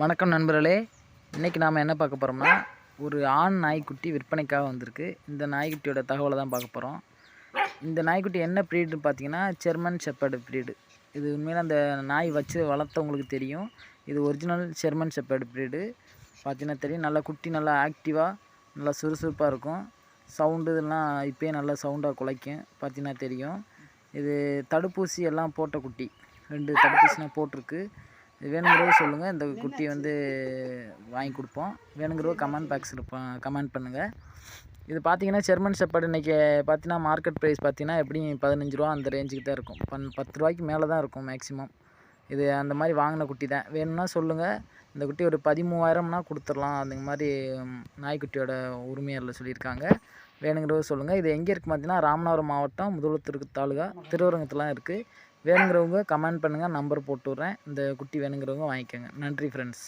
வணக்கம் நண்பர்களே. இன்றைக்கி நாம் என்ன பார்க்க போகிறோம்னா, ஒரு ஆண் நாய்க்குட்டி விற்பனைக்காக வந்திருக்கு. இந்த நாய்க்குட்டியோட தகவலை தான் பார்க்க போகிறோம். இந்த நாய்க்குட்டி என்ன ப்ரீடுன்னு பார்த்தீங்கன்னா, ஜெர்மன் ஷெப்பர்டு ப்ரீடு. இது உண்மையிலே அந்த நாய் வச்சு வளர்த்தவங்களுக்கு தெரியும். இது ஒரிஜினல் ஜெர்மன் ஷெப்பர்டு ப்ரீடு. பார்த்தீங்கன்னா தெரியும், நல்லா குட்டி நல்லா ஆக்டிவாக நல்லா சுறுசுறுப்பாக இருக்கும். சவுண்டு இதெல்லாம் இப்போயே நல்லா சவுண்டாக குலைக்கும். பார்த்தீங்கன்னா தெரியும். இது தடுப்பூசி எல்லாம் போட்ட குட்டி. 2 தடுப்பூசிலாம் போட்டிருக்கு. வேணுங்கிறவங்க சொல்லுங்கள், இந்த குட்டி வாங்கி கொடுப்போம். வேணுங்கிறவங்க கமெண்ட் பாக்ஸில் கமெண்ட் பண்ணுங்கள். இது பார்த்தீங்கன்னா ஜெர்மன் ஷெப்பர்டு இன்றைக்கி பார்த்தீங்கன்னா மார்க்கெட் ப்ரைஸ் பார்த்தீங்கன்னா எப்படியும் 15 ரூபா அந்த ரேஞ்சுக்கு தான் இருக்கும். 10 ரூபாய்க்கு மேலே தான் இருக்கும் மேக்ஸிமம். இது அந்த மாதிரி வாங்கின குட்டி தான். வேணும்னா சொல்லுங்கள். இந்த குட்டி ஒரு 13,000னா கொடுத்துடலாம். அந்த மாதிரி நாய்க்குட்டியோட உரிமையாளர் சொல்லியிருக்காங்க. வேணுங்கிறவங்க சொல்லுங்கள். இது எங்கே இருக்குது பார்த்தீங்கன்னா, ராமநாதபுரம் மாவட்டம் முதலுத்தூர் தாலுகா திருவரங்கத்துலாம் இருக்குது. வேணுங்கிறவங்க கமெண்ட் பண்ணுங்கள், நம்பர் போட்டு விட்றேன். இந்த குட்டி வேணுங்கிறவங்க வாங்கிக்கோங்க. நன்றி ஃப்ரெண்ட்ஸ்.